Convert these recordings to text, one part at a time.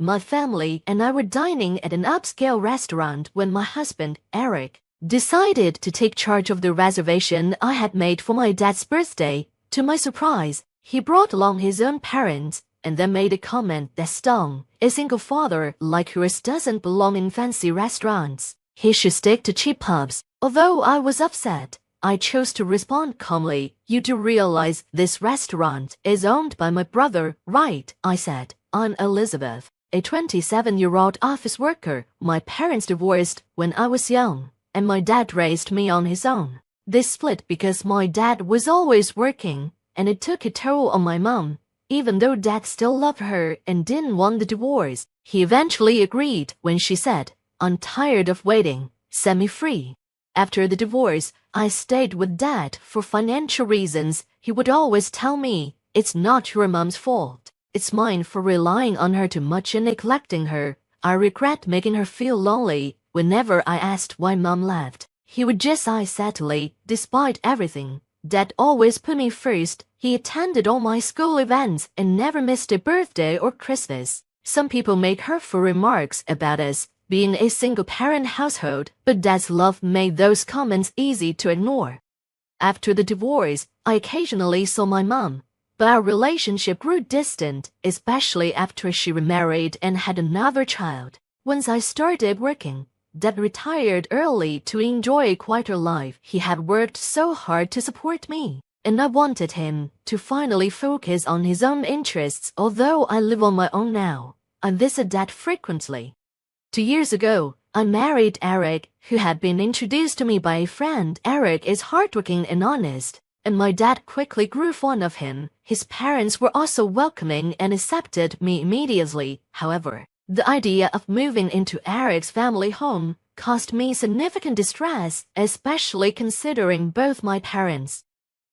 My family and I were dining at an upscale restaurant when my husband, Eric, decided to take charge of the reservation I had made for my dad's birthday. To my surprise, he brought along his own parents and then made a comment that stung. A single father like yours doesn't belong in fancy restaurants. He should stick to cheap pubs. Although I was upset, I chose to respond calmly. You do realize this restaurant is owned by my brother, right? I said. I'm Elizabeth, a 27-year-old office worker. My parents divorced when I was young, and my dad raised me on his own. They split because my dad was always working, and it took a toll on my mom. Even though dad still loved her and didn't want the divorce, he eventually agreed when she said, I'm tired of waiting, set me free. After the divorce, I stayed with dad for financial reasons. He would always tell me, it's not your mom's fault. It's mine for relying on her too much and neglecting her. I regret making her feel lonely. Whenever I asked why mom left, he would just sigh sadly. Despite everything, dad always put me first. He attended all my school events and never missed a birthday or Christmas. Some people make hurtful remarks about us being a single-parent household, but dad's love made those comments easy to ignore. After the divorce, I occasionally saw my mom, but our relationship grew distant, especially after she remarried and had another child. Once I started working, dad retired early to enjoy a quieter life. He had worked so hard to support me, and I wanted him to finally focus on his own interests. Although I live on my own now, I visit dad frequently. 2 years ago, I married Eric, who had been introduced to me by a friend. Eric is hardworking and honest, and my dad quickly grew fond of him. His parents were also welcoming and accepted me immediately. However, the idea of moving into Eric's family home caused me significant distress, especially considering both my parents.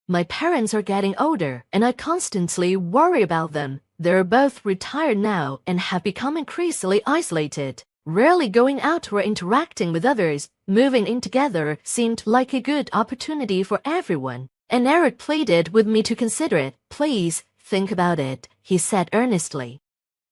My parents are getting older, and I constantly worry about them. They're both retired now and have become increasingly isolated, rarely going out or interacting with others. Moving in together seemed like a good opportunity for everyone, and Eric pleaded with me to consider it. Please, think about it, he said earnestly.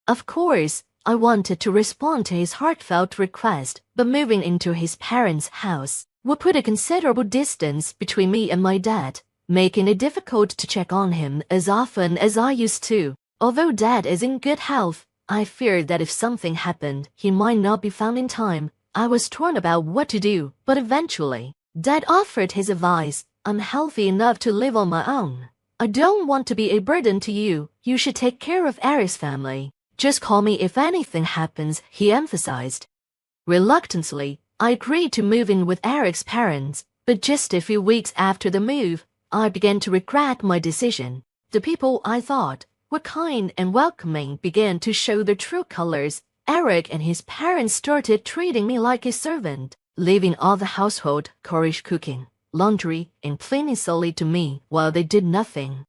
Of course, I wanted to respond to his heartfelt request, but moving into his parents' house would put a considerable distance between me and my dad, making it difficult to check on him as often as I used to. Although dad is in good health, I feared that if something happened, he might not be found in time. I was torn about what to do, but eventually, dad offered his advice. I'm healthy enough to live on my own. I don't want to be a burden to you. You should take care of Eric's family. Just call me if anything happens, he emphasized. Reluctantly, I agreed to move in with Eric's parents, but just a few weeks after the move, I began to regret my decision. The people I thought were kind and welcoming began to show their true colors. Eric and his parents started treating me like a servant, leaving all the household chores, cooking, laundry, and cleaning solely to me while they did nothing.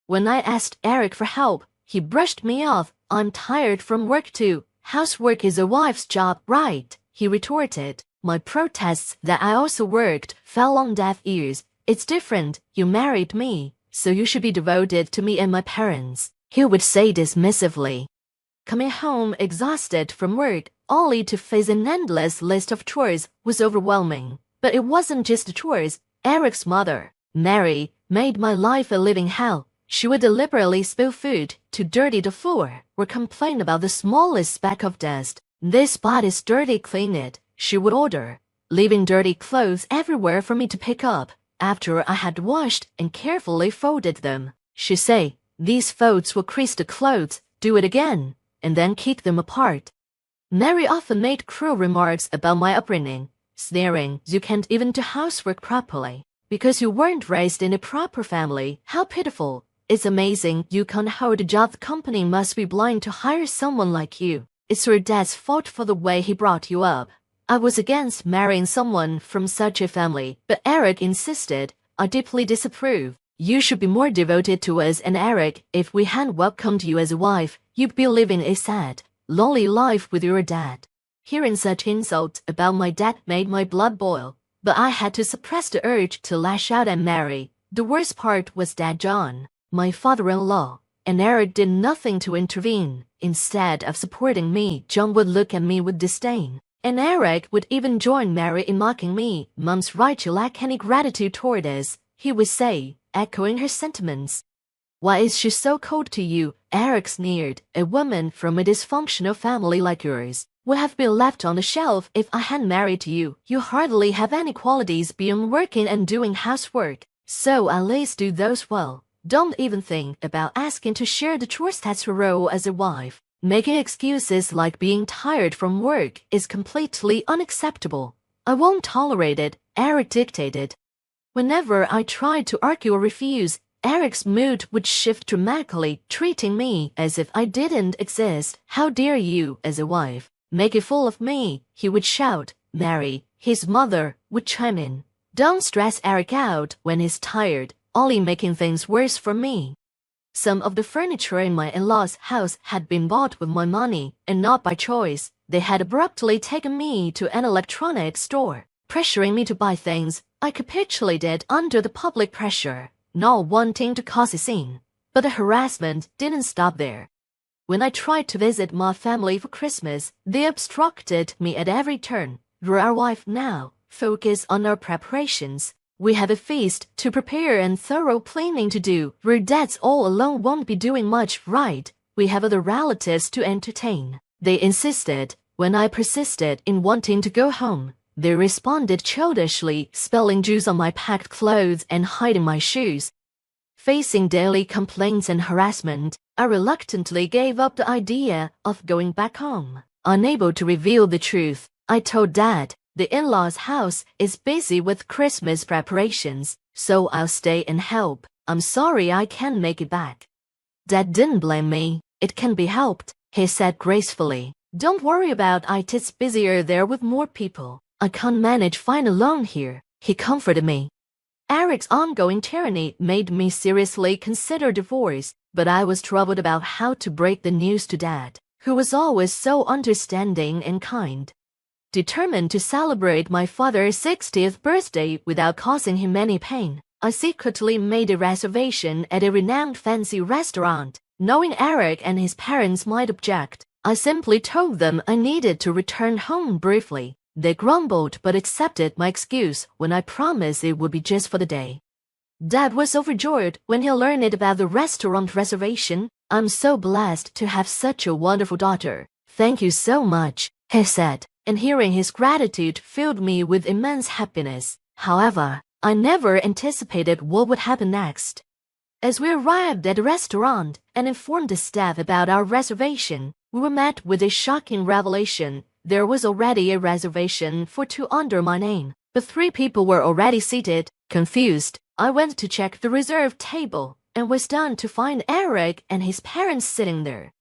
When I asked Eric for help, he brushed me off. I'm tired from work too. Housework is a wife's job, right? He retorted. My protests that I also worked fell on deaf ears. It's different. You married me, so you should be devoted to me and my parents, he would say dismissively. Coming home exhausted from work, only to face an endless list of chores, was overwhelming. But it wasn't just the chores. Eric's mother, Mary, made my life a living hell. She would deliberately spill food to dirty the floor or complain about the smallest speck of dust. This spot is dirty, clean it, she would order, leaving dirty clothes everywhere for me to pick up. After I had washed and carefully folded them, she'd say, these folds will crease the clothes, do it again, and then keep them apart. Mary often made cruel remarks about my upbringing, sneering, you can't even do housework properly, because you weren't raised in a proper family. How pitiful. It's amazing you can't hold a job. The company must be blind to hire someone like you. It's your dad's fault for the way he brought you up. I was against marrying someone from such a family, but Eric insisted. I deeply disapprove. You should be more devoted to us and Eric. If we hadn't welcomed you as a wife, you'd be living a sad, lonely life with your dad. Hearing such insults about my dad made my blood boil, but I had to suppress the urge to lash out at Mary. The worst part was Dad John, my father-in-law, and Eric did nothing to intervene. Instead of supporting me, John would look at me with disdain. And Eric would even join Mary in mocking me. "Mom's right, you lack any gratitude toward us," he would say, echoing her sentiments. "Why is she so cold to you?" Eric sneered. "A woman from a dysfunctional family like yours would have been left on the shelf if I hadn't married you. You hardly have any qualities beyond working and doing housework, so at least do those well. Don't even think about asking to share the chores. That's your role as a wife. Making excuses like being tired from work is completely unacceptable. I won't tolerate it," Eric dictated. Whenever I tried to argue or refuse, Eric's mood would shift dramatically, treating me as if I didn't exist. "How dare you, as a wife, make a fool of me?" he would shout. Mary, his mother, would chime in. "Don't stress Eric out when he's tired, only making things worse for me." Some of the furniture in my in-laws' house had been bought with my money, and not by choice. They had abruptly taken me to an electronics store, pressuring me to buy things. I capitulated under the public pressure, not wanting to cause a scene. But the harassment didn't stop there. When I tried to visit my family for Christmas, they obstructed me at every turn. "You're our wife now. Focus on our preparations. We have a feast to prepare and thorough cleaning to do. Your dads all alone won't be doing much, right? We have other relatives to entertain." They insisted. When I persisted in wanting to go home, they responded childishly, spilling juice on my packed clothes and hiding my shoes. Facing daily complaints and harassment, I reluctantly gave up the idea of going back home. Unable to reveal the truth, I told Dad, "The in-laws' house is busy with Christmas preparations, so I'll stay and help. I'm sorry I can't make it back." Dad didn't blame me. "It can be helped," he said gracefully. "Don't worry about it, it's busier there with more people. I can't manage fine alone here," he comforted me. Eric's ongoing tyranny made me seriously consider divorce, but I was troubled about how to break the news to Dad, who was always so understanding and kind. Determined to celebrate my father's 60th birthday without causing him any pain, I secretly made a reservation at a renowned fancy restaurant. Knowing Eric and his parents might object, I simply told them I needed to return home briefly. They grumbled but accepted my excuse when I promised it would be just for the day. Dad was overjoyed when he learned about the restaurant reservation. "I'm so blessed to have such a wonderful daughter. Thank you so much," he said. And hearing his gratitude filled me with immense happiness. However, I never anticipated what would happen next. As we arrived at the restaurant and informed the staff about our reservation, we were met with a shocking revelation. There was already a reservation for 2 under my name, but 3 people were already seated. Confused, I went to check the reserved table and was stunned to find Eric and his parents sitting there.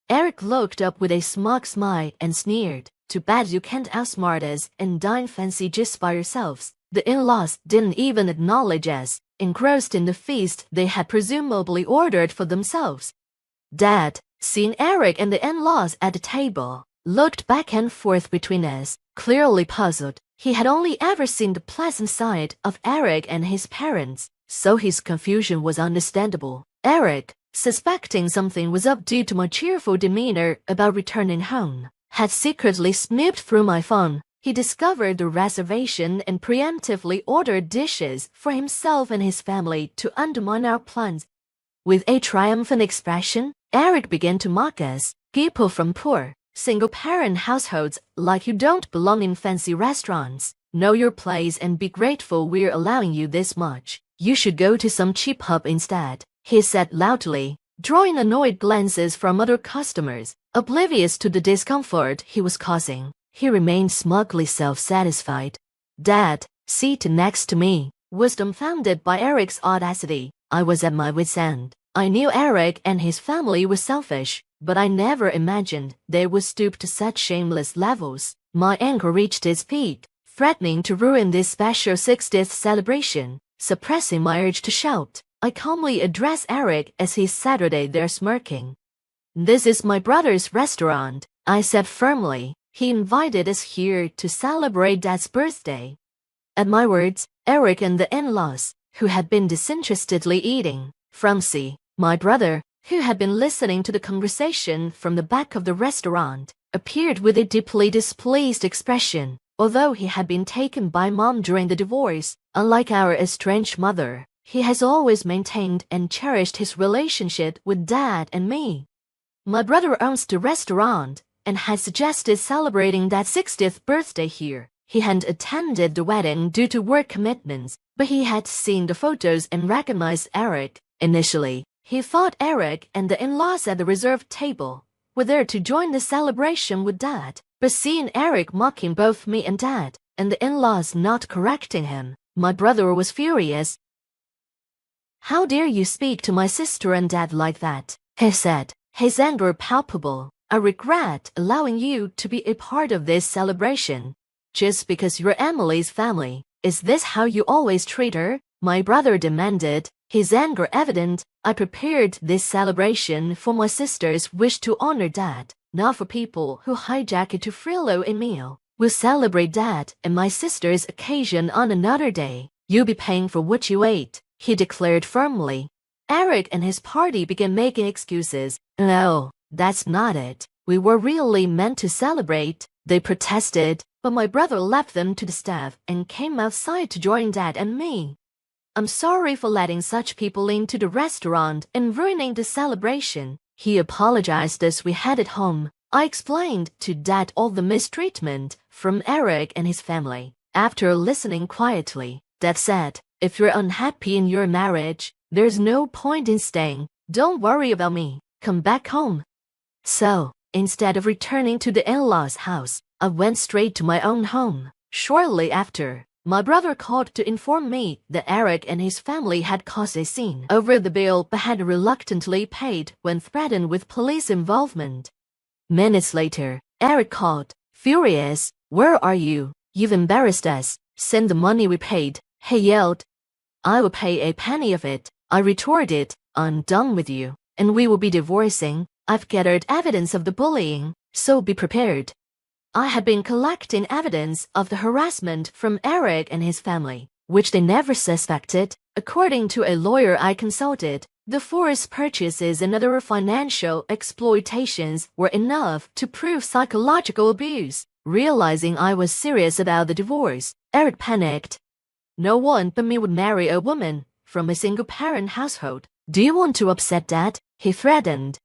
Eric looked up with a smug smile and sneered. "Too bad you can't outsmart us and dine fancy just by yourselves." The in-laws didn't even acknowledge us, engrossed in the feast they had presumably ordered for themselves. Dad, seeing Eric and the in-laws at the table, looked back and forth between us, clearly puzzled. He had only ever seen the pleasant side of Eric and his parents, so his confusion was understandable. Eric, suspecting something was up due to my cheerful demeanor about returning home, had secretly snooped through my phone. He discovered the reservation and preemptively ordered dishes for himself and his family to undermine our plans. With a triumphant expression, Eric began to mock us, people from poor, single-parent households like you don't belong in fancy restaurants. Know your place and be grateful we're allowing you this much. You should go to some cheap pub instead, he said loudly, drawing annoyed glances from other customers. Oblivious to the discomfort he was causing, he remained smugly self-satisfied. Dad, seated next to me, was dumbfounded by Eric's audacity. I was at my wit's end. I knew Eric and his family were selfish, but I never imagined they would stoop to such shameless levels. My anger reached its peak, threatening to ruin this special 60th celebration. Suppressing my urge to shout, I calmly addressed Eric as he sat there smirking. "This is my brother's restaurant," I said firmly. "He invited us here to celebrate Dad's birthday." At my words, Eric and the in-laws, who had been disinterestedly eating, Frumsy, my brother, who had been listening to the conversation from the back of the restaurant, appeared with a deeply displeased expression. Although he had been taken by Mom during the divorce, unlike our estranged mother, he has always maintained and cherished his relationship with Dad and me. My brother owns the restaurant and had suggested celebrating Dad's 60th birthday here. He hadn't attended the wedding due to work commitments, but he had seen the photos and recognized Eric. Initially, he thought Eric and the in-laws at the reserved table were there to join the celebration with Dad. But seeing Eric mocking both me and Dad, and the in-laws not correcting him, my brother was furious. "How dare you speak to my sister and Dad like that?" he said, his anger palpable. "I regret allowing you to be a part of this celebration. Just because you're Emily's family, is this how you always treat her?" my brother demanded, his anger evident. "I prepared this celebration for my sister's wish to honor Dad, not for people who hijack it to frillo a meal. We'll celebrate Dad and my sister's occasion on another day. You'll be paying for what you ate," he declared firmly. Eric and his party began making excuses. "No, that's not it. We were really meant to celebrate," they protested, but my brother left them to the staff and came outside to join Dad and me. "I'm sorry for letting such people into the restaurant and ruining the celebration," he apologized as we headed home. I explained to Dad all the mistreatment from Eric and his family. After listening quietly, Dad said, "If you're unhappy in your marriage, there's no point in staying. Don't worry about me. Come back home." So, instead of returning to the in-laws' house, I went straight to my own home. Shortly after, my brother called to inform me that Eric and his family had caused a scene over the bill but had reluctantly paid when threatened with police involvement. Minutes later, Eric called, furious. "Where are you? You've embarrassed us. Send the money we paid," he yelled. "I will pay a penny of it," I retorted. "I'm done with you, and we will be divorcing. I've gathered evidence of the bullying, so be prepared." I had been collecting evidence of the harassment from Eric and his family, which they never suspected. According to a lawyer I consulted, the forced purchases and other financial exploitations were enough to prove psychological abuse. Realizing I was serious about the divorce, Eric panicked. "No one but me would marry a woman from a single-parent household. Do you want to upset Dad?" he threatened.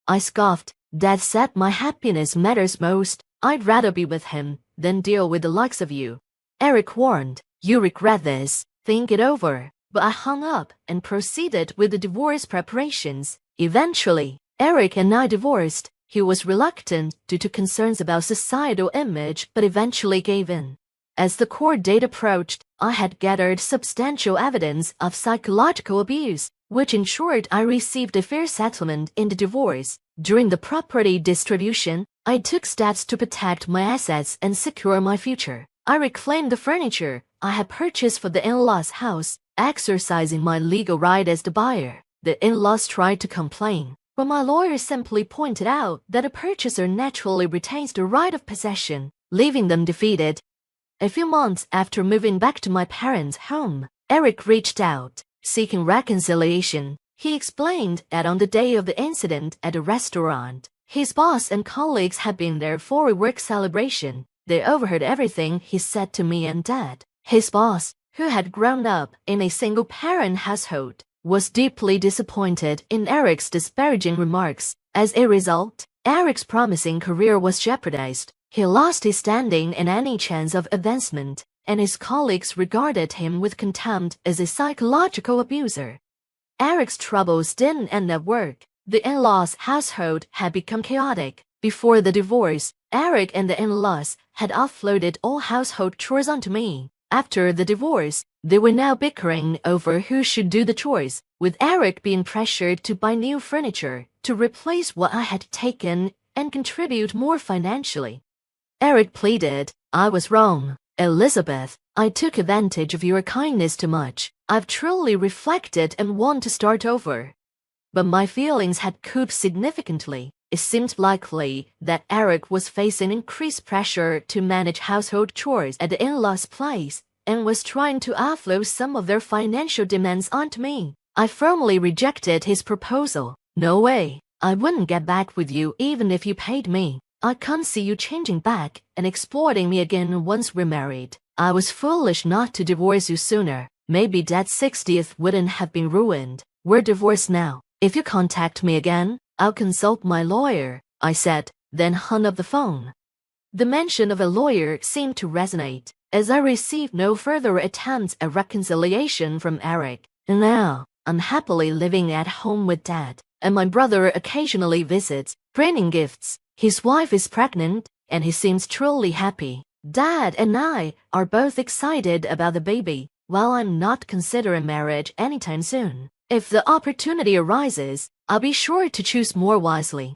I scoffed. "Dad said my happiness matters most. I'd rather be with him than deal with the likes of you," Eric warned. "You regret this. Think it over." But I hung up and proceeded with the divorce preparations. Eventually, Eric and I divorced. He was reluctant due to concerns about societal image but eventually gave in. As the court date approached, I had gathered substantial evidence of psychological abuse, which ensured I received a fair settlement in the divorce. During the property distribution, I took steps to protect my assets and secure my future. I reclaimed the furniture I had purchased for the in-laws' house, exercising my legal right as the buyer. The in-laws tried to complain, but my lawyer simply pointed out that a purchaser naturally retains the right of possession, leaving them defeated. A few months after moving back to my parents' home, Eric reached out, seeking reconciliation. He explained that on the day of the incident at the restaurant, his boss and colleagues had been there for a work celebration. They overheard everything he said to me and Dad. His boss, who had grown up in a single-parent household, was deeply disappointed in Eric's disparaging remarks. As a result, Eric's promising career was jeopardized. He lost his standing and any chance of advancement, and his colleagues regarded him with contempt as a psychological abuser. Eric's troubles didn't end at work. The in-laws' household had become chaotic. Before the divorce, Eric and the in-laws had offloaded all household chores onto me. After the divorce, they were now bickering over who should do the chores, with Eric being pressured to buy new furniture to replace what I had taken and contribute more financially. Eric pleaded, "I was wrong. Elizabeth, I took advantage of your kindness too much. I've truly reflected and want to start over." But my feelings had cooled significantly. It seemed likely that Eric was facing increased pressure to manage household chores at the in-laws' place and was trying to offload some of their financial demands onto me. I firmly rejected his proposal. No way. I wouldn't get back with you even if you paid me. I can't see you changing back and exploiting me again once we're married. I was foolish not to divorce you sooner. Maybe Dad's 60th wouldn't have been ruined. We're divorced now. If you contact me again, I'll consult my lawyer, I said, then hung up the phone. The mention of a lawyer seemed to resonate, as I received no further attempts at reconciliation from Eric. And now, I'm happily living at home with Dad, and my brother occasionally visits, bringing gifts. His wife is pregnant, and he seems truly happy. Dad and I are both excited about the baby, while I'm not considering marriage anytime soon. If the opportunity arises, I'll be sure to choose more wisely.